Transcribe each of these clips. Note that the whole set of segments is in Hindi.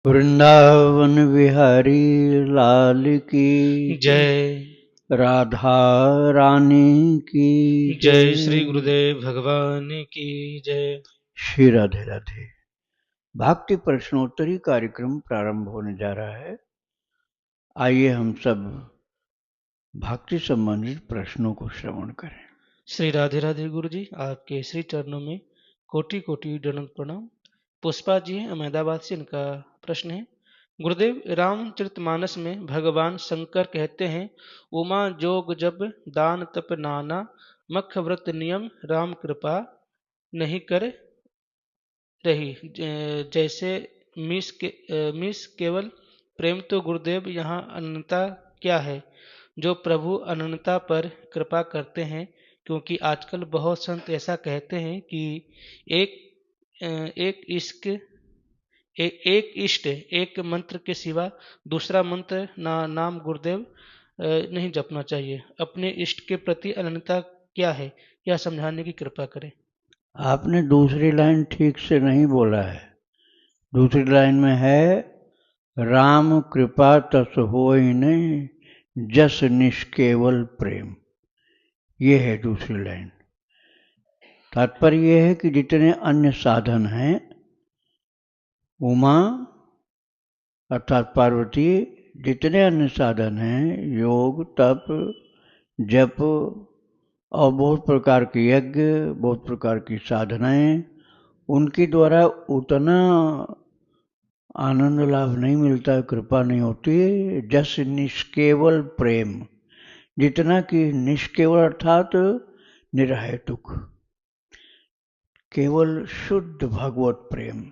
वृंदावन बिहारी लाल की जय। राधा रानी की जय श्री गुरुदेव भगवान की जय। श्री राधे राधे। भक्ति प्रश्नोत्तरी कार्यक्रम प्रारंभ होने जा रहा है। आइए हम सब भक्ति संबंधित प्रश्नों को श्रवण करें। श्री राधे राधे गुरु जी, आपके श्री चरणों में कोटि कोटि दंड प्रणाम। पुष्पा जी हैं अहमदाबाद से, इनका प्रश्न है, गुरुदेव रामचरितमानस में भगवान शंकर कहते हैं, उमा जोग जब दान तप नाना, मख व्रत नियम राम कृपा नहीं कर रही। जैसे मिस केवल प्रेम, तो गुरुदेव यहाँ अनंतता क्या है जो प्रभु अनंतता पर कृपा करते हैं? क्योंकि आजकल बहुत संत ऐसा कहते हैं कि एक एक इश्क एक इष्ट एक मंत्र के सिवा दूसरा मंत्र नाम गुरुदेव नहीं जपना चाहिए। अपने इष्ट के प्रति अनन्यता क्या है, यह समझाने की कृपा करें। आपने दूसरी लाइन ठीक से नहीं बोला है। दूसरी लाइन में है, राम कृपा तस होय नहीं, जस निष्केवल प्रेम। ये है दूसरी लाइन। तात्पर्य यह है कि जितने अन्य साधन हैं, उमा अर्थात पार्वती, जितने अन्य साधन हैं, योग तप जप और बहुत प्रकार के यज्ञ, बहुत प्रकार की साधनाएं, उनके द्वारा उतना आनंद लाभ नहीं मिलता, कृपा नहीं होती। जस निष्केवल प्रेम, जितना कि निष्केवल अर्थात निरहेतुक, केवल शुद्ध भगवत प्रेम,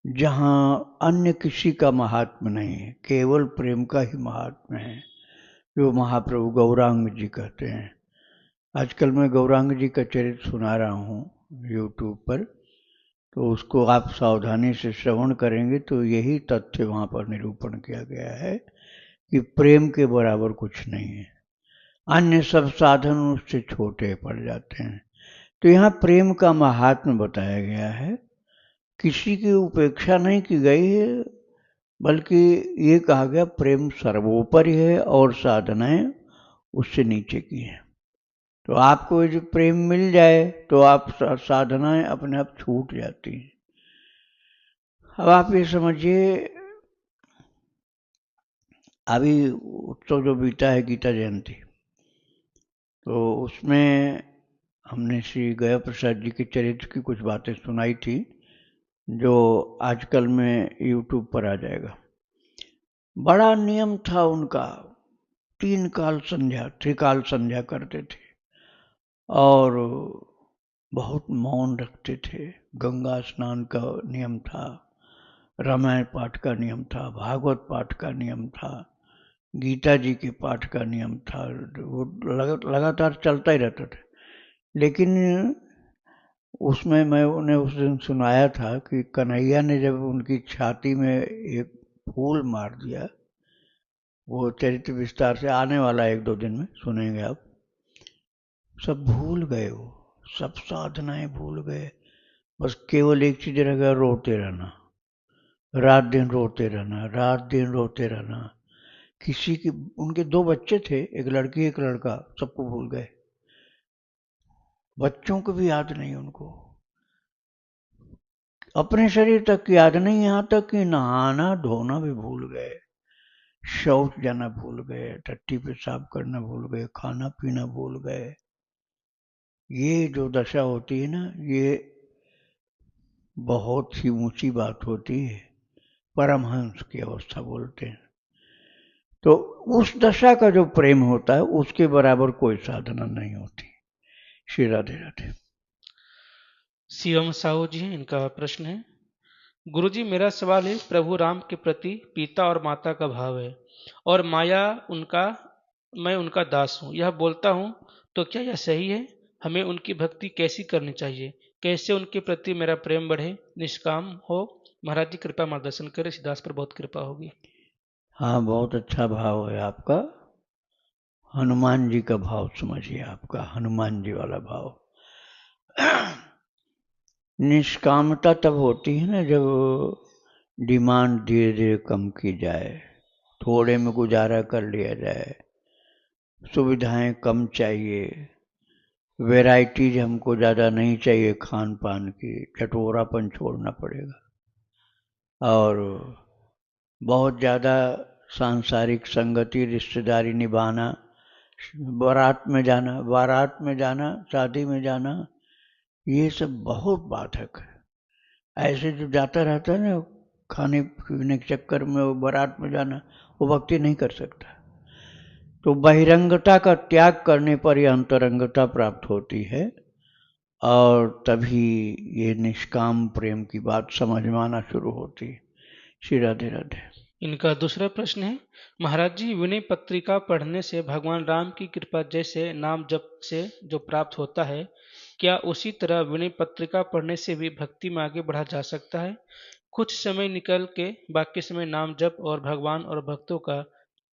जहाँ अन्य किसी का महात्म्य नहीं है, केवल प्रेम का ही महात्म्य है, जो महाप्रभु गौरांग जी कहते हैं। आजकल मैं गौरांग जी का चरित्र सुना रहा हूँ YouTube पर, तो उसको आप सावधानी से श्रवण करेंगे तो यही तथ्य वहाँ पर निरूपण किया गया है कि प्रेम के बराबर कुछ नहीं है, अन्य सब साधन उससे छोटे पड़ जाते हैं। तो यहाँ प्रेम का महात्म्य बताया गया है। किसी की उपेक्षा नहीं की गई है, बल्कि ये कहा गया प्रेम सर्वोपरि है और साधनाएं उससे नीचे की हैं। तो आपको जो प्रेम मिल जाए तो आप साधनाएं अपने आप छूट जाती हैं। अब आप ये समझिए, अभी उत्सव जो बीता है गीता जयंती, तो उसमें हमने श्री गया प्रसाद जी के चरित्र की कुछ बातें सुनाई थी, जो आजकल में YouTube पर आ जाएगा। बड़ा नियम था उनका, 3 काल संध्या, त्रिकाल संध्या करते थे और बहुत मौन रखते थे। गंगा स्नान का नियम था, रामायण पाठ का नियम था, भागवत पाठ का नियम था, गीता जी के पाठ का नियम था, वो लगातार चलता ही रहता था। लेकिन उसमें मैं उन्हें उस दिन सुनाया था कि कन्हैया ने जब उनकी छाती में एक फूल मार दिया, वो चरित्र विस्तार से आने वाला 1-2 दिन में सुनेंगे आप, सब भूल गए, वो सब साधनाएं भूल गए, बस केवल एक चीज रह गया, रोते रहना, रात दिन रोते रहना, रात दिन रोते रहना। किसी की, उनके 2 बच्चे थे, एक लड़की एक लड़का, सबको भूल गए, बच्चों को भी याद नहीं उनको, अपने शरीर तक याद नहीं, यहाँ तक कि नहाना धोना भी भूल गए, शौच जाना भूल गए, टट्टी पेशाब करना भूल गए, खाना पीना भूल गए। ये जो दशा होती है ना, ये बहुत ही ऊंची बात होती है, परमहंस की अवस्था बोलते हैं। तो उस दशा का जो प्रेम होता है, उसके बराबर कोई साधना नहीं होती। श्री राधे राधे। शिवम साहू जी हैं, इनका प्रश्न है, गुरुजी मेरा सवाल है, प्रभु राम के प्रति पिता और माता का भाव है और माया उनका, मैं उनका दास हूँ, यह बोलता हूँ, तो क्या यह सही है? हमें उनकी भक्ति कैसी करनी चाहिए? कैसे उनके प्रति मेरा प्रेम बढ़े, निष्काम हो? महाराज जी कृपा मार्गदर्शन करें, सिद्धार्थ पर बहुत कृपा होगी। हाँ, बहुत अच्छा भाव है आपका। हनुमान जी का भाव समझिए, आपका हनुमान जी वाला भाव। निष्कामता तब होती है ना, जब डिमांड धीरे धीरे कम की जाए, थोड़े में गुजारा कर लिया जाए, सुविधाएं कम चाहिए, वैरायटीज हमको ज़्यादा नहीं चाहिए खान पान की, चटोरापन छोड़ना पड़ेगा। और बहुत ज़्यादा सांसारिक संगति रिश्तेदारी निभाना, बारात में जाना, शादी में जाना, ये सब बहुत बाधक है। ऐसे जो जाता रहता है ना खाने पीने के चक्कर में, वो बारात में जाना, वो भक्ति नहीं कर सकता। तो बहिरंगता का त्याग करने पर यह अंतरंगता प्राप्त होती है, और तभी ये निष्काम प्रेम की बात समझ में आना शुरू होती है। श्री राधे राधे। इनका दूसरा प्रश्न है, महाराज जी, विनय पत्रिका पढ़ने से भगवान राम की कृपा जैसे नाम जप से जो प्राप्त होता है, क्या उसी तरह विनय पत्रिका पढ़ने से भी भक्ति में आगे बढ़ा जा सकता है? कुछ समय निकल के बाकी समय नाम जप और भगवान और भक्तों का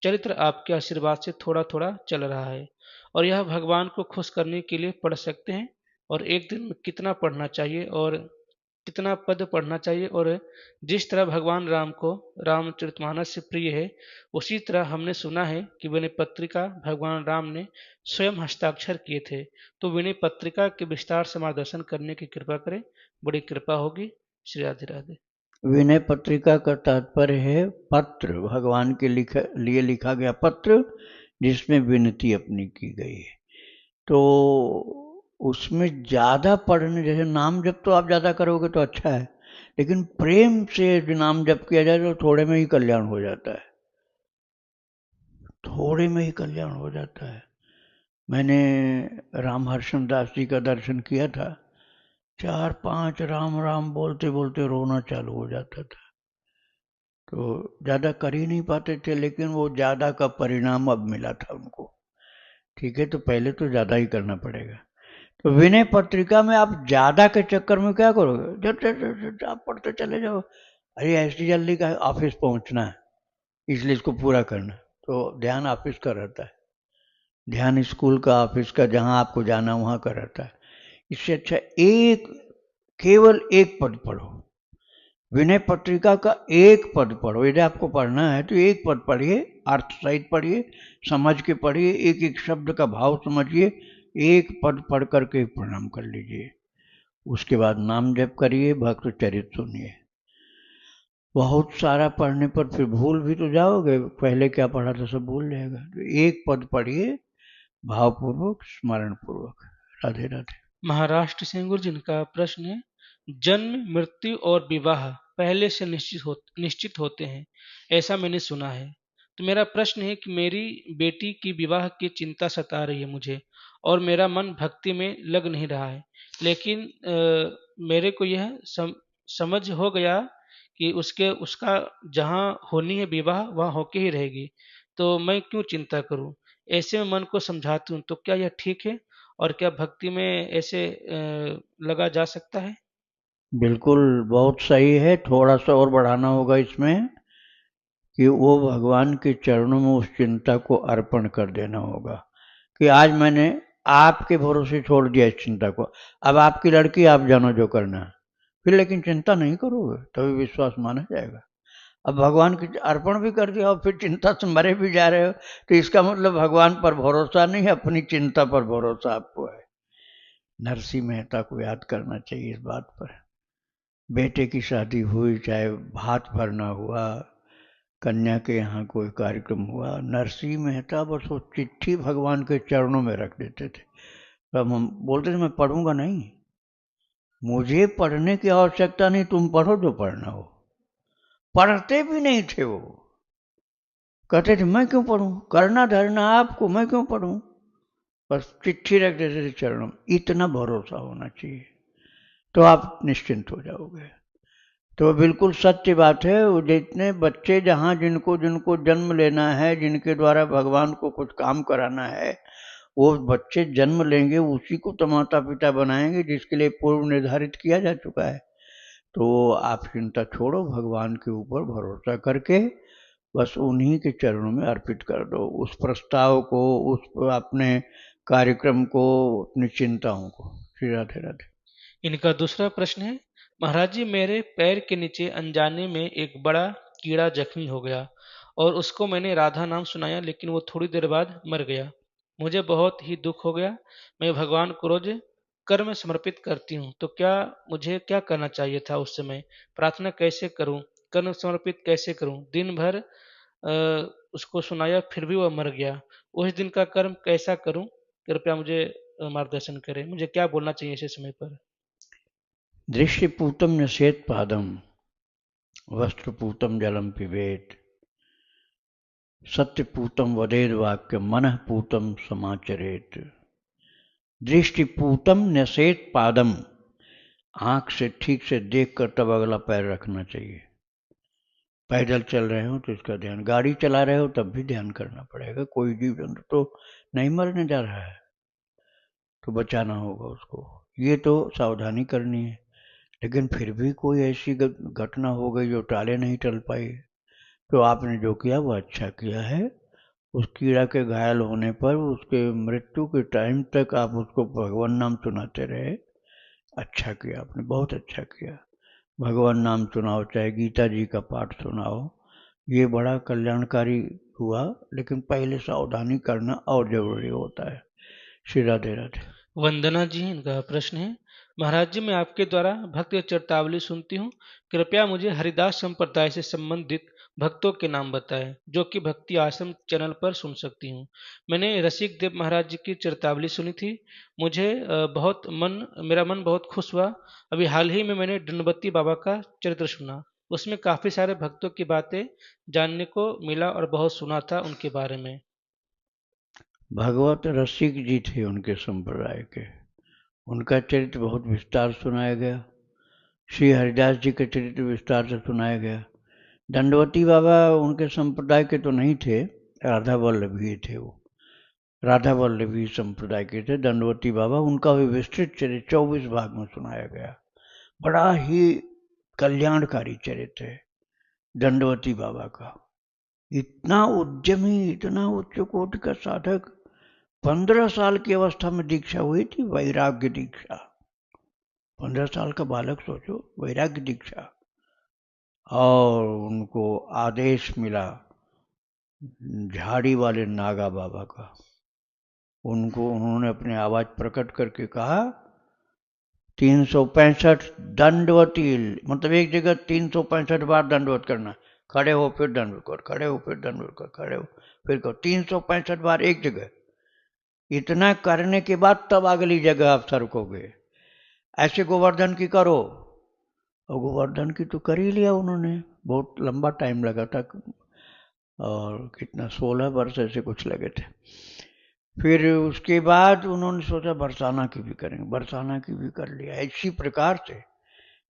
चरित्र आपके आशीर्वाद से थोड़ा थोड़ा चल रहा है, और यह भगवान को खुश करने के लिए पढ़ सकते हैं, और एक दिन में कितना पढ़ना चाहिए और कितना पद पढ़ना चाहिए, और जिस तरह भगवान राम को रामचरितमानस से प्रिय है, उसी तरह हमने सुना है कि विनय पत्रिका भगवान राम ने स्वयं हस्ताक्षर किए थे। तो विनय पत्रिका के विस्तार से मार्गदर्शन करने की कृपा करें, बड़ी कृपा होगी। श्री राधे राधे। विनय पत्रिका का तात्पर्य है पत्र, भगवान के लिए लिखा गया पत्र जिसमें विनती अपनी की गई है। तो उसमें ज़्यादा पढ़ने, जैसे नाम जप तो आप ज़्यादा करोगे तो अच्छा है, लेकिन प्रेम से जो नाम जप किया जाए तो थोड़े में ही कल्याण हो जाता है, थोड़े में ही कल्याण हो जाता है। मैंने रामहर्षण दास जी का दर्शन किया था, 4-5 राम राम बोलते बोलते रोना चालू हो जाता था। तो ज़्यादा कर ही नहीं पाते थे, लेकिन वो ज़्यादा का परिणाम अब मिला था उनको। ठीक है, तो पहले तो ज़्यादा ही करना पड़ेगा। तो विनय पत्रिका में आप ज़्यादा के चक्कर में क्या करोगे, जब आप पढ़ते चले जाओ, अरे ऐसी जल्दी का ऑफिस पहुंचना है इसलिए इसको पूरा करना, तो ध्यान ऑफिस का रहता है, ध्यान स्कूल का, ऑफिस का, जहाँ आपको जाना वहाँ का रहता है। इससे अच्छा केवल एक पद पढ़ो, विनय पत्रिका का एक पद पढ़ो। यदि आपको पढ़ना है तो एक पद पढ़िए, अर्थ सहित पढ़िए, समझ के पढ़िए, एक एक शब्द का भाव समझिए, एक पद पढ़ करके प्रणाम कर लीजिए। उसके बाद नाम जप करिए, भक्त चरित सुनिए। बहुत सारा पढ़ने पर फिर भूल भी तो जाओगे, पहले क्या पढ़ा था सब भूल जाएगा। तो एक पद पढ़िए भावपूर्वक, स्मरण पूर्वक। राधे राधे। महाराष्ट्र से गुरु जिनका प्रश्न है, जन्म मृत्यु और विवाह पहले से निश्चित होते हैं, ऐसा मैंने सुना है। तो मेरा प्रश्न है कि मेरी बेटी की विवाह की चिंता सता रही है मुझे, और मेरा मन भक्ति में लग नहीं रहा है, लेकिन मेरे को यह समझ हो गया कि उसका जहाँ होनी है विवाह वहाँ होके ही रहेगी, तो मैं क्यों चिंता करूं? ऐसे में मन को समझाती हूँ, तो क्या यह ठीक है? और क्या भक्ति में ऐसे लगा जा सकता है? बिल्कुल बहुत सही है, थोड़ा सा और बढ़ाना होगा इसमें कि वो भगवान के चरणों में उस चिंता को अर्पण कर देना होगा कि आज मैंने आपके भरोसे छोड़ दिया इस चिंता को, अब आपकी लड़की, आप जानो जो करना है। फिर लेकिन चिंता नहीं करोगे तभी विश्वास माना जाएगा। अब भगवान की अर्पण भी कर दिया और फिर चिंता से मरे भी जा रहे हो, तो इसका मतलब भगवान पर भरोसा नहीं है, अपनी चिंता पर भरोसा आपको है। नरसिंह मेहता को याद करना चाहिए इस बात पर। बेटे की शादी हुई, चाहे भात भरना हुआ, कन्या के यहाँ कोई कार्यक्रम हुआ, नरसिंह मेहता बस वो चिट्ठी भगवान के चरणों में रख देते थे। तब हम बोलते थे मैं पढ़ूंगा नहीं, मुझे पढ़ने की आवश्यकता नहीं, तुम पढ़ो जो पढ़ना हो। पढ़ते भी नहीं थे वो, कहते थे मैं क्यों पढ़ूं, करना धरना आपको, मैं क्यों पढ़ूं, बस चिट्ठी रख देते थे चरणों में। इतना भरोसा होना चाहिए तो आप निश्चिंत हो जाओगे। तो बिल्कुल सत्य बात है, वो जितने बच्चे जहाँ जिनको जिनको जन्म लेना है, जिनके द्वारा भगवान को कुछ काम कराना है, वो बच्चे जन्म लेंगे, उसी को तो माता पिता बनाएंगे जिसके लिए पूर्व निर्धारित किया जा चुका है। तो आप चिंता छोड़ो, भगवान के ऊपर भरोसा करके बस उन्हीं के चरणों में अर्पित कर दो उस प्रस्ताव को, उस अपने कार्यक्रम को, अपनी चिंताओं को। श्री राधे राधे। इनका दूसरा प्रश्न है, महाराज जी, मेरे पैर के नीचे अनजाने में एक बड़ा कीड़ा जख्मी हो गया और उसको मैंने राधा नाम सुनाया, लेकिन वो थोड़ी देर बाद मर गया। मुझे बहुत ही दुख हो गया। मैं भगवान को रोज कर्म समर्पित करती हूँ, तो क्या मुझे क्या करना चाहिए था उस समय? प्रार्थना कैसे करूँ? कर्म समर्पित कैसे करूँ? दिन भर उसको सुनाया, फिर भी वह मर गया। उस दिन का कर्म कैसा करूँ? कृपया मुझे मार्गदर्शन करें। मुझे क्या बोलना चाहिए ऐसे समय पर? दृष्टिपूतं न्यसेत् पादं वस्त्रपूतं जलं पिबेत् सत्यपूतं वदेद वाक्यम मनःपूतं समाचरेत। दृष्टिपूतं न्यसेत् पादम, आंख से ठीक से देखकर तब अगला पैर रखना चाहिए। पैदल चल रहे हो तो इसका ध्यान, गाड़ी चला रहे हो तब भी ध्यान करना पड़ेगा। कोई जीव जंतु तो नहीं मरने जा रहा है, तो बचाना होगा उसको, ये तो सावधानी करनी है। लेकिन फिर भी कोई ऐसी घटना हो गई जो टाले नहीं टल पाई, तो आपने जो किया वो अच्छा किया है। उस कीड़ा के घायल होने पर उसके मृत्यु के टाइम तक आप उसको भगवान नाम सुनाते रहे। अच्छा किया आपने, बहुत अच्छा किया। भगवान नाम सुनाओ, चाहे गीता जी का पाठ सुनाओ, ये बड़ा कल्याणकारी हुआ। लेकिन पहले सावधानी करना और जरूरी होता है। श्री राधे राधे। वंदना जी, इनका प्रश्न है, महाराज जी, मैं आपके द्वारा भक्त चरतावली सुनती हूँ। कृपया मुझे हरिदास संप्रदाय से संबंधित भक्तों के नाम बताएं जो कि भक्ति आश्रम चैनल पर सुन सकती हूँ। मैंने रसिक देव महाराज जी की चरतावली सुनी थी। मुझे मेरा मन बहुत खुश हुआ। अभी हाल ही में मैंने दंडवती बाबा का चरित्र सुना। उसमें काफी सारे भक्तों की बातें जानने को मिला और बहुत सुना था उनके बारे में। भगवत रसिक जी थे उनके संप्रदाय के, उनका चरित्र बहुत विस्तार सुनाया गया। श्री हरिदास जी का चरित्र विस्तार से सुनाया गया। दंडवती बाबा उनके संप्रदाय के तो नहीं थे, राधा वल्लभी थे वो, राधा वल्लभी संप्रदाय के थे दंडवती बाबा। उनका भी विस्तृत चरित्र 24 भाग में सुनाया गया। बड़ा ही कल्याणकारी चरित्र है दंडवती बाबा का। इतना उद्यमी, इतना उच्च कोटि का साधक, 15 साल की अवस्था में दीक्षा हुई थी, वैराग्य दीक्षा। 15 साल का बालक, सोचो, वैराग्य दीक्षा। और उनको आदेश मिला झाड़ी वाले नागा बाबा का। उनको उन्होंने अपने आवाज प्रकट करके कहा 365 दंडवती, मतलब एक जगह 365 बार दंडवत करना। खड़े हो फिर दंडवत कर, खड़े हो फिर दंडवत कर, खड़े हो फिर करो, 365 बार एक जगह। इतना करने के बाद तब अगली जगह आप सरकोगे। ऐसे गोवर्धन की करो। और गोवर्धन की तो कर ही लिया उन्होंने। बहुत लंबा टाइम लगा था, और कितना 16 वर्ष ऐसे कुछ लगे थे। फिर उसके बाद उन्होंने सोचा बरसाना की भी करेंगे, बरसाना की भी कर लिया। इसी प्रकार से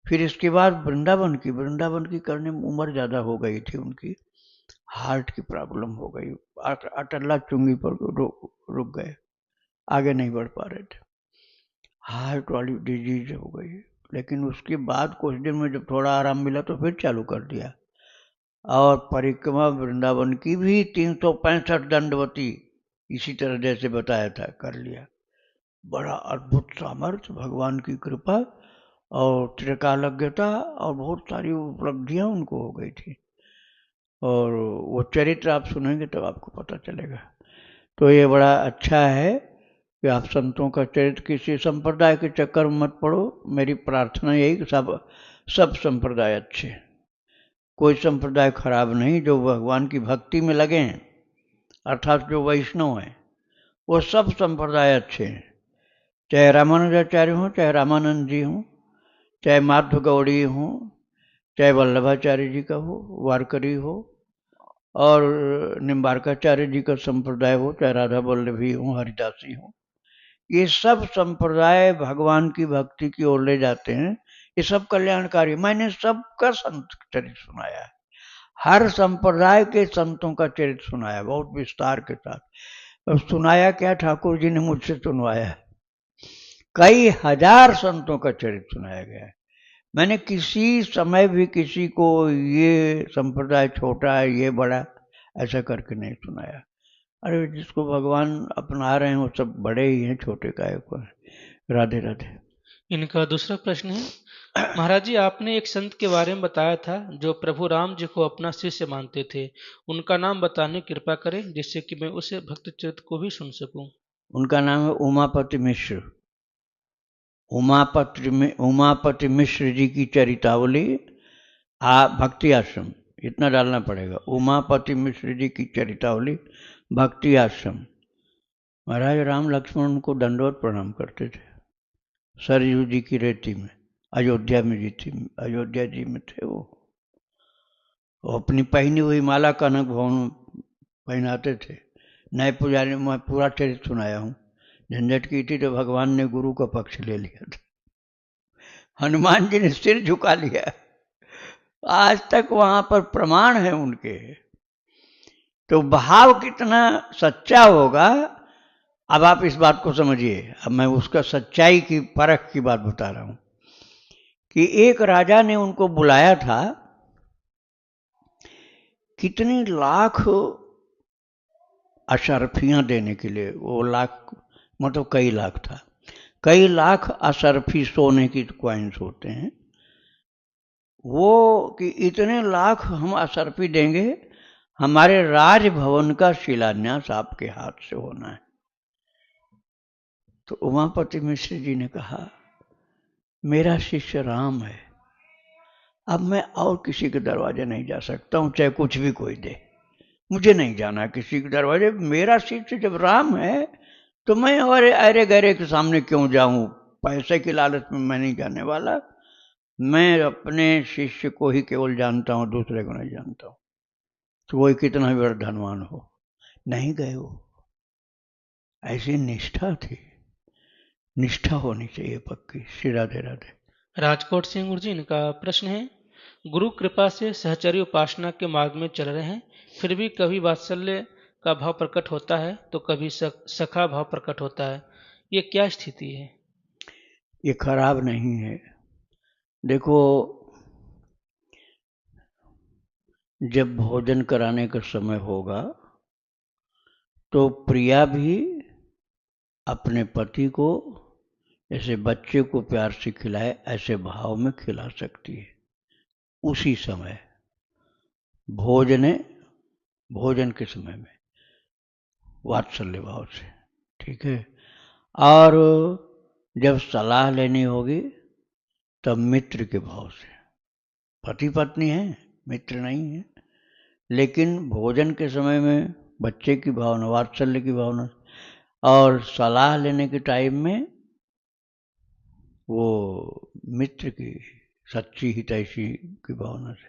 फिर इसके बाद वृंदावन की करने में उम्र ज़्यादा हो गई थी उनकी, हार्ट की प्रॉब्लम हो गई, अटल्ला चुंगी पर रुक गए, आगे नहीं बढ़ पा रहे थे, हार्ट वाली डिजीज हो गई। लेकिन उसके बाद कुछ दिन में जब थोड़ा आराम मिला तो फिर चालू कर दिया। और परिक्रमा वृंदावन की भी 365 दंडवती इसी तरह जैसे बताया था कर लिया। बड़ा अद्भुत सामर्थ्य, भगवान की कृपा और त्रिकालज्ञता और बहुत सारी उपलब्धियां उनको हो गई थी। और वो चरित्र आप सुनेंगे तब आपको पता चलेगा। तो ये बड़ा अच्छा है कि आप संतों का चरित्र, किसी संप्रदाय के चक्कर में मत पड़ो। मेरी प्रार्थना यही कि सब संप्रदाय अच्छे, कोई संप्रदाय खराब नहीं। जो भगवान की भक्ति में लगे हैं, अर्थात जो वैष्णव हैं, वो सब संप्रदाय अच्छे हैं। चाहे रामानुजाचार्य हों, चाहे रामानंद जी हों, चाहे माधव गौड़ी हों, चाहे वल्लभाचार्य जी का हो, वारकरी हो, और निम्बारकाचार्य जी का संप्रदाय हो, चाहे राधा वल्लभी हो, हरिदासी हो, ये सब संप्रदाय भगवान की भक्ति की ओर ले जाते हैं। ये सब कल्याणकारी। मैंने सबका संत चरित्र सुनाया है, हर संप्रदाय के संतों का चरित्र सुनाया, बहुत विस्तार के साथ। और सुनाया क्या, ठाकुर जी ने मुझसे सुनवाया है। कई हजार संतों का चरित्र सुनाया गया है। मैंने किसी समय भी किसी को ये संप्रदाय छोटा है, ये बड़ा, ऐसा करके नहीं सुनाया। अरे जिसको भगवान अपना रहे हैं वो सब बड़े ही हैं, छोटे का एक। राधे राधे। इनका दूसरा प्रश्न है, महाराज जी, आपने एक संत के बारे में बताया था जो प्रभु राम जी को अपना शिष्य मानते थे। उनका नाम बताने की कृपा करें जिससे कि मैं उस भक्त चरित्र को भी सुन सकूं। उनका नाम है उमापति मिश्र। उमापति मिश्र जी की चरितावली भक्ति आश्रम, इतना डालना पड़ेगा। उमापति मिश्र जी की चरितावली भक्ति आश्रम। महाराज राम लक्ष्मण उनको दंडवत प्रणाम करते थे सरयू जी की रेती में। अयोध्या जी में थे वो अपनी पहनी हुई माला कनक भवन पहनाते थे। नए पुजारी, मैं पूरा चरित्र सुनाया हूँ। झंझट की थी तो भगवान ने गुरु का पक्ष ले लिया था, हनुमान जी ने सिर झुका लिया। आज तक वहां पर प्रमाण है उनके। तो भाव कितना सच्चा होगा, अब आप इस बात को समझिए। अब मैं उसका सच्चाई की परख की बात बता रहा हूं कि एक राजा ने उनको बुलाया था, कितनी लाख अशर्फियां देने के लिए। वो लाख मतलब कई लाख था, कई लाख अशर्फी सोने की क्वाइंस होते हैं वो, कि इतने लाख हम अशर्फी देंगे, हमारे राजभवन का शिलान्यास आपके हाथ से होना है। तो उमापति मिश्र जी ने कहा, मेरा शिष्य राम है, अब मैं और किसी के दरवाजे नहीं जा सकता हूं, चाहे कुछ भी कोई दे। मुझे नहीं जाना किसी के दरवाजे। मेरा शिष्य जब राम है तो मैं और अरे गहरे के सामने क्यों जाऊं? पैसे की लालच में मैं नहीं जाने वाला। मैं अपने शिष्य को ही केवल जानता हूं, दूसरे को नहीं जानता हूं, तो वही कितना भी बड़ा धनवान हो। नहीं गए वो। ऐसी निष्ठा थी। निष्ठा होनी चाहिए पक्की। श्री राधे राधे। राजकोट से गुरु जी, इनका प्रश्न है, गुरु कृपा से सहचर्य उपासना के मार्ग में चल रहे हैं, फिर भी कभी वात्सल्य का भाव प्रकट होता है तो कभी सखा भाव प्रकट होता है, ये क्या स्थिति है? ये खराब नहीं है। देखो, जब भोजन कराने का समय होगा तो प्रिया भी अपने पति को जैसे बच्चे को प्यार से खिलाए ऐसे भाव में खिला सकती है उसी समय, भोजन के समय में वात्सल्य भाव से। ठीक है। और जब सलाह लेनी होगी तब मित्र के भाव से। पति पत्नी है, मित्र नहीं है, लेकिन भोजन के समय में बच्चे की भावना, वात्सल्य की भावना, और सलाह लेने के टाइम में वो मित्र की सच्ची हितैषी की भावना से।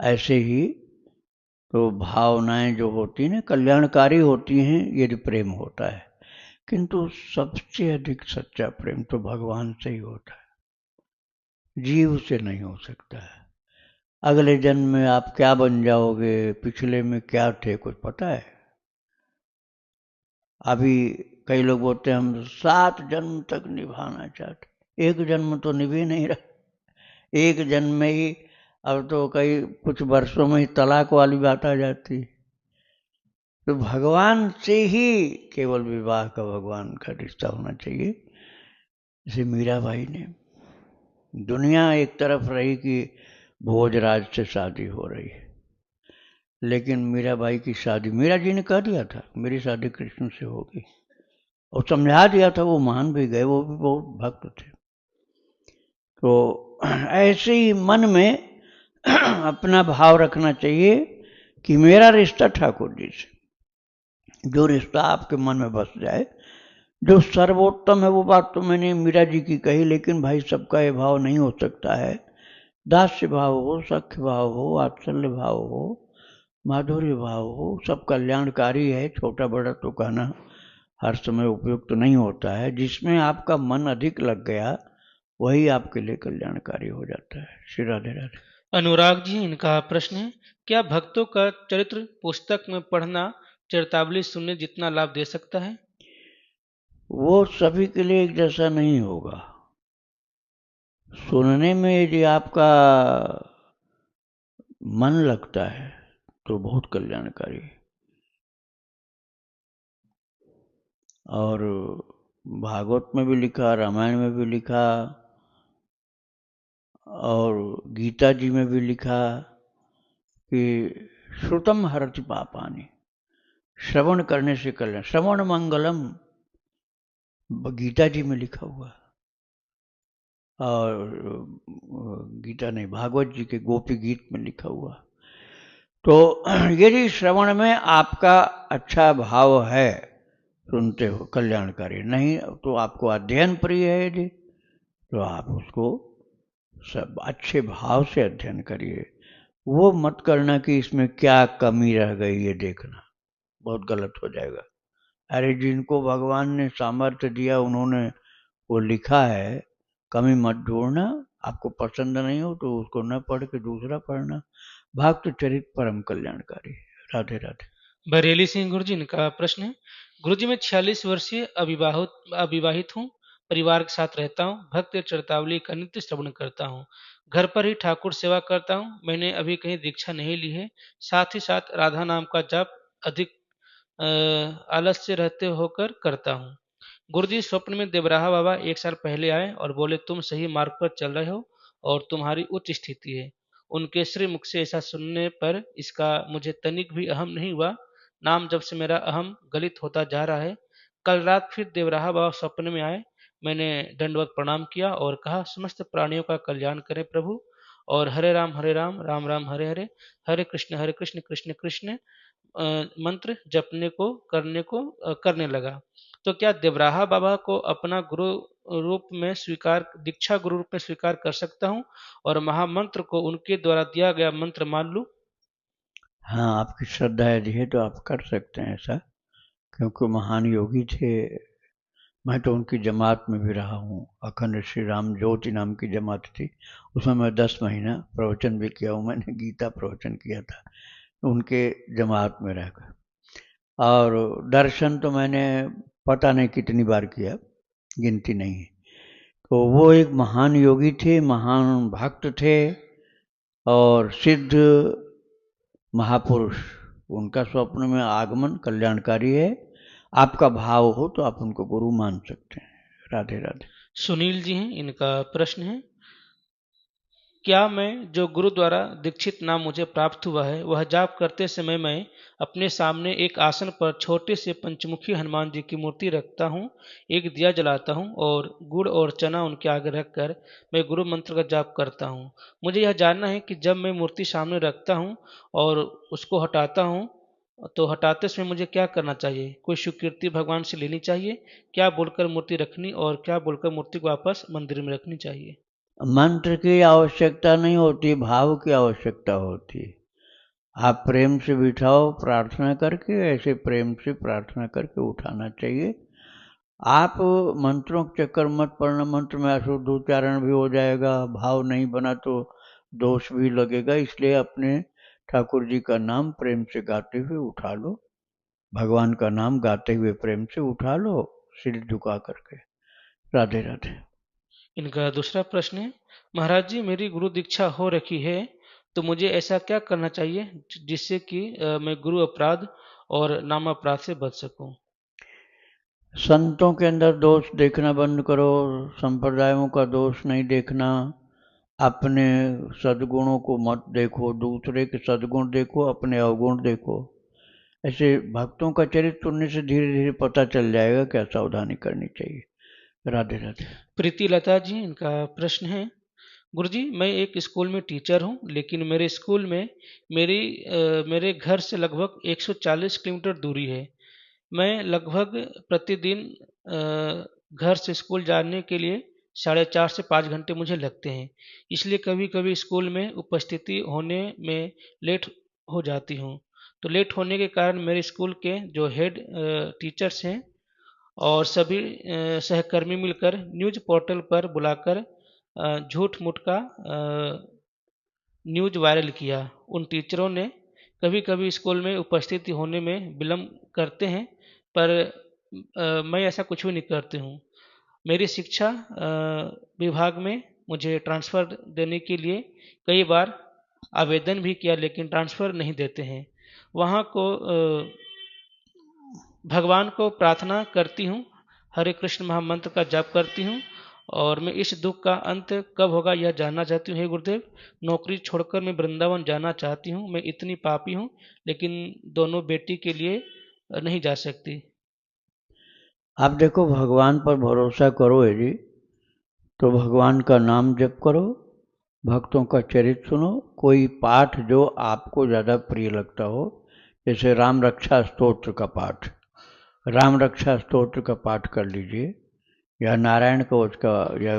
ऐसे ही तो भावनाएं जो होती हैं कल्याणकारी होती हैं यदि प्रेम होता है, किंतु सबसे अधिक सच्चा प्रेम तो भगवान से ही होता है, जीव से नहीं हो सकता है। अगले जन्म में आप क्या बन जाओगे, पिछले में क्या थे, कुछ पता है? अभी कई लोग बोलते हैं हम 7 जन्म तक निभाना चाहते, एक जन्म तो निभ ही नहीं रहा। एक जन्म में ही अब तो कई कुछ वर्षों में ही तलाक वाली बात आ जाती। तो भगवान से ही केवल विवाह का, भगवान का रिश्ता होना चाहिए। जैसे मीराबाई ने, दुनिया एक तरफ रही कि भोजराज से शादी हो रही है, लेकिन मीराबाई की शादी, मीरा जी ने कह दिया था मेरी शादी कृष्ण से होगी, और समझा दिया था। वो मान भी गए, वो भी बहुत भक्त थे। तो ऐसे ही मन में अपना भाव रखना चाहिए कि मेरा रिश्ता ठाकुर जी से। जो रिश्ता आपके मन में बस जाए, जो सर्वोत्तम है, वो बात तो मैंने मीरा जी की कही, लेकिन भाई सबका ये भाव नहीं हो सकता है। दास्य भाव हो, सख्य भाव हो, वात्सल्य भाव हो, माधुर्य भाव हो, सब कल्याणकारी है। छोटा बड़ा तो कहना हर समय उपयुक्त तो नहीं होता है। जिसमें आपका मन अधिक लग गया वही आपके लिए कल्याणकारी हो जाता है। श्री राधे राधे। अनुराग जी, इनका प्रश्न है, क्या भक्तों का चरित्र पुस्तक में पढ़ना चरितावली सुनने जितना लाभ दे सकता है? वो सभी के लिए एक जैसा नहीं होगा। सुनने में यदि आपका मन लगता है तो बहुत कल्याणकारी है। और भागवत में भी लिखा, रामायण में भी लिखा, और गीता जी में भी लिखा कि श्रुतम हरति पापानि, श्रवण करने से कल्याण, श्रवण मंगलम, गीता जी में लिखा हुआ। और गीता नहीं, भागवत जी के गोपी गीत में लिखा हुआ। तो यदि श्रवण में आपका अच्छा भाव है, सुनते हो कल्याणकारी, नहीं तो आपको अध्ययन प्रिय है यदि, तो आप उसको सब अच्छे भाव से अध्ययन करिए। वो मत करना कि इसमें क्या कमी रह गई ये देखना, बहुत गलत हो जाएगा। अरे जिनको भगवान ने सामर्थ्य दिया उन्होंने वो लिखा है, कमी मत ढूंढना। आपको पसंद नहीं हो तो उसको न पढ़ के दूसरा पढ़ना। भक्त चरित परम कल्याणकारी। राधे राधे। बरेली सिंह गुरुजी, इनका प्रश्न है, गुरुजी मैं 46 वर्षीय अविवाहित हूँ, परिवार के साथ रहता हूँ, भक्त चरतावली का नित्य श्रवण करता हूँ, घर पर ही ठाकुर सेवा करता हूँ, मैंने अभी कहीं दीक्षा नहीं ली है, साथ ही साथ राधा नाम का जाप अधिक आलस्य रहते होकर करता हूँ। गुरुजी स्वप्न में देवराहा बाबा 1 साल पहले आए और बोले तुम सही मार्ग पर चल रहे हो और तुम्हारी उच्च स्थिति है। उनके श्री मुख से ऐसा सुनने पर इसका मुझे तनिक भी अहम नहीं हुआ। नाम जब से मेरा अहम गलित होता जा रहा है। कल रात फिर देवराहा बाबा स्वप्न में आए। मैंने दंडवत प्रणाम किया और कहा समस्त प्राणियों का कल्याण करें प्रभु, और हरे राम राम राम हरे हरे, हरे कृष्ण कृष्ण कृष्ण मंत्र जपने को करने लगा। तो क्या देवराहा बाबा को अपना गुरु रूप में स्वीकार, दीक्षा गुरु रूप में स्वीकार कर सकता हूँ और महामंत्र को उनके द्वारा दिया गया मंत्र मान लूं? हाँ, आपकी श्रद्धा यदि है तो आप कर सकते हैं ऐसा, क्योंकि महान योगी थे। मैं तो उनकी जमात में भी रहा हूँ। अखंड श्री राम ज्योति नाम की जमात थी, उसमें मैं 10 महीना प्रवचन भी किया हूँ। मैंने गीता प्रवचन किया था उनके जमात में रहकर। और दर्शन तो मैंने पता नहीं कितनी बार किया, गिनती नहीं है। तो वो एक महान योगी थे, महान भक्त थे और सिद्ध महापुरुष। उनका स्वप्न में आगमन कल्याणकारी है। आपका भाव हो तो आप उनको गुरु मान सकते हैं। राधे राधे। सुनील जी हैं, इनका प्रश्न है, क्या मैं जो गुरु द्वारा दीक्षित नाम मुझे प्राप्त हुआ है वह जाप करते समय मैं अपने सामने एक आसन पर छोटे से पंचमुखी हनुमान जी की मूर्ति रखता हूँ, एक दिया जलाता हूँ और गुड़ और चना उनके आगे रखकर मैं गुरु मंत्र का जाप करता हूँ। मुझे यह जानना है कि जब मैं मूर्ति सामने रखता हूँ और उसको हटाता हूँ तो हटाते समय मुझे क्या करना चाहिए? कोई स्वीकृति भगवान से लेनी चाहिए? क्या बोलकर मूर्ति रखनी और क्या बोलकर मूर्ति को वापस मंदिर में रखनी चाहिए? मंत्र की आवश्यकता नहीं होती, भाव की आवश्यकता होती है। आप प्रेम से बिठाओ प्रार्थना करके, ऐसे प्रेम से प्रार्थना करके उठाना चाहिए। आप मंत्रों के चक्कर मत पड़ना, मंत्र में अशुद्ध उच्चारण भी हो जाएगा, भाव नहीं बना तो दोष भी लगेगा। इसलिए अपने ठाकुर जी का नाम प्रेम से गाते हुए उठा लो, भगवान का नाम गाते हुए प्रेम से उठा लो, सिर झुका करके। राधे राधे। इनका दूसरा प्रश्न है, महाराज जी मेरी गुरु दीक्षा हो रखी है तो मुझे ऐसा क्या करना चाहिए जिससे कि मैं गुरु अपराध और नाम अपराध से बच सकूं? संतों के अंदर दोष देखना बंद करो, संप्रदायों का दोष नहीं देखना, अपने सद्गुणों को मत देखो, दूसरे के सद्गुण देखो, अपने अवगुण देखो। ऐसे भक्तों का चरित्र सुनने से धीरे धीरे पता चल जाएगा क्या सावधानी करनी चाहिए। राधे राधे। प्रीति लता जी, इनका प्रश्न है, गुरुजी मैं एक स्कूल में टीचर हूँ लेकिन मेरे स्कूल में मेरे घर से लगभग 140 किलोमीटर दूरी है। मैं लगभग प्रतिदिन घर से स्कूल जाने के लिए 4.5 से 5 घंटे मुझे लगते हैं। इसलिए कभी-कभी स्कूल में उपस्थिति होने में लेट हो जाती हूँ। तो लेट होने के कारण मेरे स्कूल के जो हेड टीचर्स हैं और सभी सहकर्मी मिलकर न्यूज़ पोर्टल पर बुलाकर झूठ-मूठ का न्यूज़ वायरल किया। उन टीचरों ने कभी-कभी स्कूल में उपस्थित होने में विलम्ब करते हैं, पर मैं ऐसा कुछ भी नहीं करती हूँ। मेरी शिक्षा विभाग में मुझे ट्रांसफ़र देने के लिए कई बार आवेदन भी किया लेकिन ट्रांसफ़र नहीं देते हैं। वहाँ को भगवान को प्रार्थना करती हूँ, हरे कृष्ण महामंत्र का जाप करती हूँ और मैं इस दुख का अंत कब होगा यह जानना चाहती हूँ। हे गुरुदेव, नौकरी छोड़कर मैं वृंदावन जाना चाहती हूँ। मैं इतनी पापी हूँ, लेकिन दोनों बेटी के लिए नहीं जा सकती। आप देखो, भगवान पर भरोसा करो यदि, तो भगवान का नाम जप करो, भक्तों का चरित्र सुनो, कोई पाठ जो आपको ज़्यादा प्रिय लगता हो, जैसे राम रक्षा स्तोत्र का पाठ, राम रक्षा स्तोत्र का पाठ कर लीजिए, या नारायण कवच का, या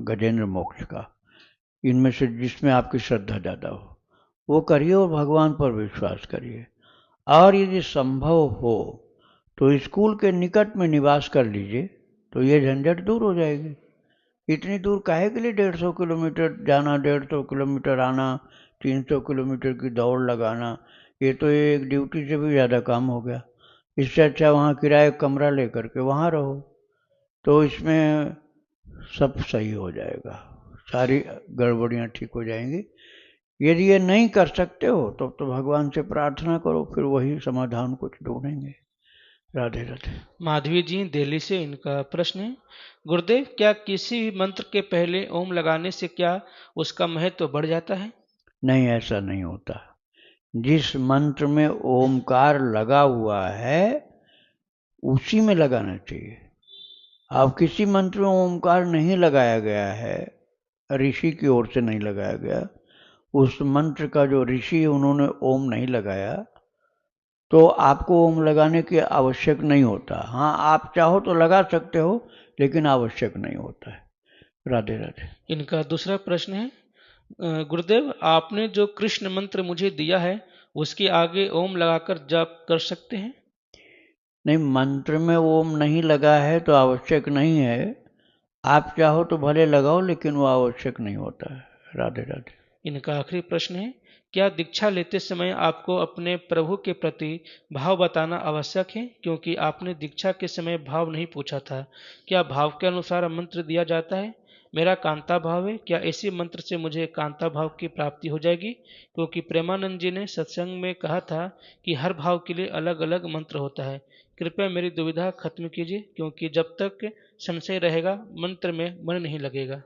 गजेंद्र मोक्ष का, इनमें से जिसमें आपकी श्रद्धा ज़्यादा हो वो करिए और भगवान पर विश्वास करिए। और यदि संभव हो तो स्कूल के निकट में निवास कर लीजिए, तो ये झंझट दूर हो जाएगी। इतनी दूर काहे के लिए 150 किलोमीटर जाना, 150 किलोमीटर आना, 300 किलोमीटर की दौड़ लगाना, ये तो एक ड्यूटी से भी ज़्यादा काम हो गया। इससे अच्छा वहाँ किराए कमरा लेकर के वहाँ रहो, तो इसमें सब सही हो जाएगा, सारी गड़बड़ियाँ ठीक हो जाएंगी। यदि ये नहीं कर सकते हो तो भगवान से प्रार्थना करो, फिर वही समाधान कुछ ढूंढेंगे। राधे राधे। माधवी जी दिल्ली से, इनका प्रश्न है, गुरुदेव, क्या किसी भी मंत्र के पहले ओम लगाने से क्या उसका महत्व बढ़ जाता है? नहीं, ऐसा नहीं होता। जिस मंत्र में ओमकार लगा हुआ है उसी में लगाना चाहिए। अब किसी मंत्र में ओमकार नहीं लगाया गया है, ऋषि की ओर से नहीं लगाया गया, उस मंत्र का जो ऋषि उन्होंने ओम नहीं लगाया, तो आपको ओम लगाने की आवश्यक नहीं होता। हाँ, आप चाहो तो लगा सकते हो, लेकिन आवश्यक नहीं होता है। राधे राधे। इनका दूसरा प्रश्न है, गुरुदेव, आपने जो कृष्ण मंत्र मुझे दिया है उसके आगे ओम लगाकर जाप कर सकते हैं? नहीं, मंत्र में ओम नहीं लगा है तो आवश्यक नहीं है। आप चाहो तो भले लगाओ, लेकिन वो आवश्यक नहीं होता है। राधे राधे। इनका आखिरी प्रश्न है, क्या दीक्षा लेते समय आपको अपने प्रभु के प्रति भाव बताना आवश्यक है? क्योंकि आपने दीक्षा के समय भाव नहीं पूछा था। क्या भाव के अनुसार मंत्र दिया जाता है? मेरा कांता भाव है, क्या इसी मंत्र से मुझे कांता भाव की प्राप्ति हो जाएगी? क्योंकि प्रेमानंद जी ने सत्संग में कहा था कि हर भाव के लिए अलग अलग मंत्र होता है। कृपया मेरी दुविधा खत्म कीजिए, क्योंकि जब तक संशय रहेगा मंत्र में मन नहीं लगेगा।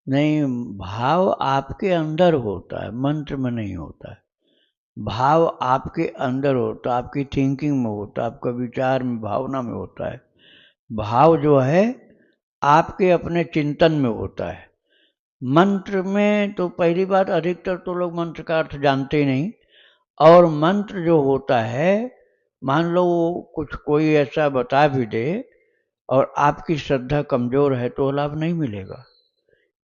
नहीं, भाव आपके अंदर होता है, मंत्र में नहीं होता है। भाव आपके अंदर होता है, आपकी थिंकिंग में होता है, आपका विचार में, भावना में होता है। भाव जो है आपके अपने चिंतन में होता है। मंत्र में तो पहली बात, अधिकतर तो लोग मंत्र का अर्थ जानते ही नहीं। और मंत्र जो होता है, मान लो कुछ कोई ऐसा बता भी दे और आपकी श्रद्धा कमजोर है तो लाभ नहीं मिलेगा।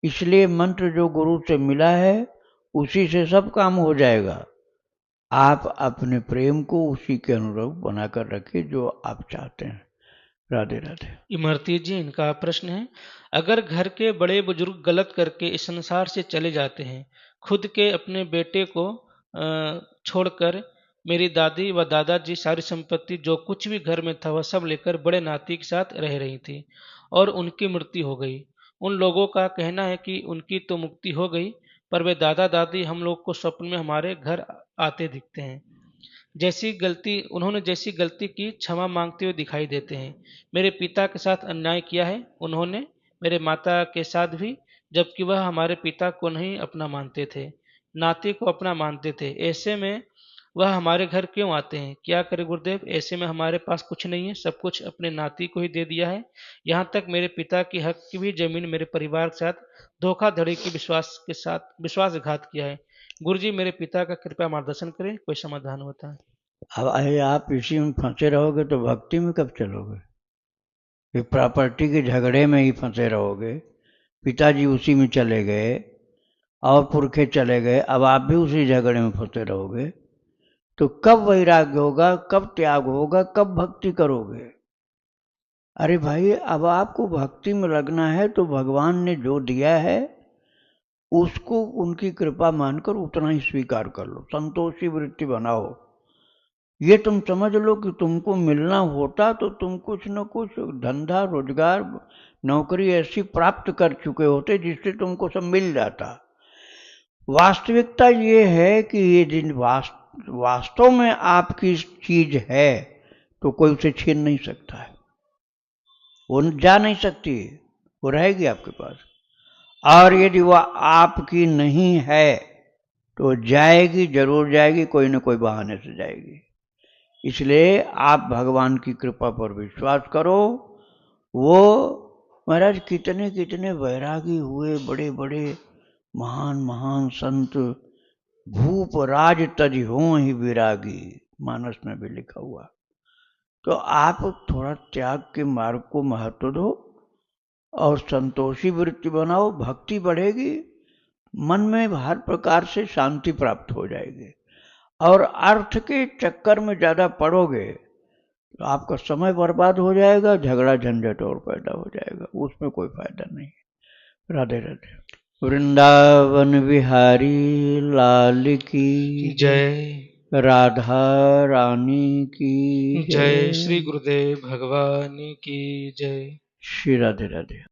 इसलिए मंत्र जो गुरु से मिला है उसी से सब काम हो जाएगा। आप अपने प्रेम को उसी के अनुरूप बनाकर रखिए जो आप चाहते हैं। राधे राधे। इमरती जी, इनका प्रश्न है, अगर घर के बड़े बुजुर्ग गलत करके इस संसार से चले जाते हैं, खुद के अपने बेटे को छोड़कर मेरी दादी व दादाजी सारी संपत्ति जो कुछ भी घर में था वह सब लेकर बड़े नाती के साथ रह रही थी और उनकी मृत्यु हो गई। उन लोगों का कहना है कि उनकी तो मुक्ति हो गई, पर वे दादा दादी हम लोग को स्वप्न में हमारे घर आते दिखते हैं। जैसी गलती की क्षमा मांगते हुए दिखाई देते हैं। मेरे पिता के साथ अन्याय किया है उन्होंने, मेरे माता के साथ भी, जबकि वह हमारे पिता को नहीं अपना मानते थे, नाती को अपना मानते थे। ऐसे में वह हमारे घर क्यों आते हैं? क्या करे गुरुदेव? ऐसे में हमारे पास कुछ नहीं है, सब कुछ अपने नाती को ही दे दिया है। यहाँ तक मेरे पिता की हक की भी जमीन मेरे परिवार के साथ धोखाधड़ी की विश्वासघात किया है। गुरुजी, मेरे पिता का कृपया मार्गदर्शन करें, कोई समाधान होता है। अब आप इसी में फंसे रहोगे तो भक्ति में कब चलोगे? ये प्रॉपर्टी के झगड़े में ही फंसे रहोगे। पिताजी उसी में चले गए और पुरखे चले गए, अब आप भी उसी झगड़े में फंसे रहोगे, तो कब वैराग्य होगा, कब त्याग होगा, कब भक्ति करोगे? अरे भाई, अब आपको भक्ति में लगना है तो भगवान ने जो दिया है उसको उनकी कृपा मानकर उतना ही स्वीकार कर लो, संतोषी वृत्ति बनाओ। ये तुम समझ लो कि तुमको मिलना होता तो तुम कुछ न कुछ धंधा, रोजगार, नौकरी ऐसी प्राप्त कर चुके होते जिससे तुमको सब मिल जाता। वास्तविकता ये है कि ये जिन वास्तव में आपकी चीज है तो कोई उसे छीन नहीं सकता है, वो जा नहीं सकती, वो रहेगी आपके पास। और यदि वह आपकी नहीं है तो जाएगी, जरूर जाएगी, कोई न कोई बहाने से जाएगी। इसलिए आप भगवान की कृपा पर विश्वास करो। वो महाराज कितने कितने वैरागी हुए, बड़े बड़े महान महान संत, भूप राज तज हों ही विरागी, मानस में भी लिखा हुआ। तो आप थोड़ा त्याग के मार्ग को महत्व दो और संतोषी वृत्ति बनाओ, भक्ति बढ़ेगी, मन में हर प्रकार से शांति प्राप्त हो जाएगी। और अर्थ के चक्कर में ज्यादा पड़ोगे तो आपका समय बर्बाद हो जाएगा, झगड़ा झंझट और पैदा हो जाएगा, उसमें कोई फायदा नहीं। राधे राधे। वृंदावन बिहारी लाल की जय। राधा रानी की जय। श्री गुरुदेव भगवान की जय। श्री राधे राधे।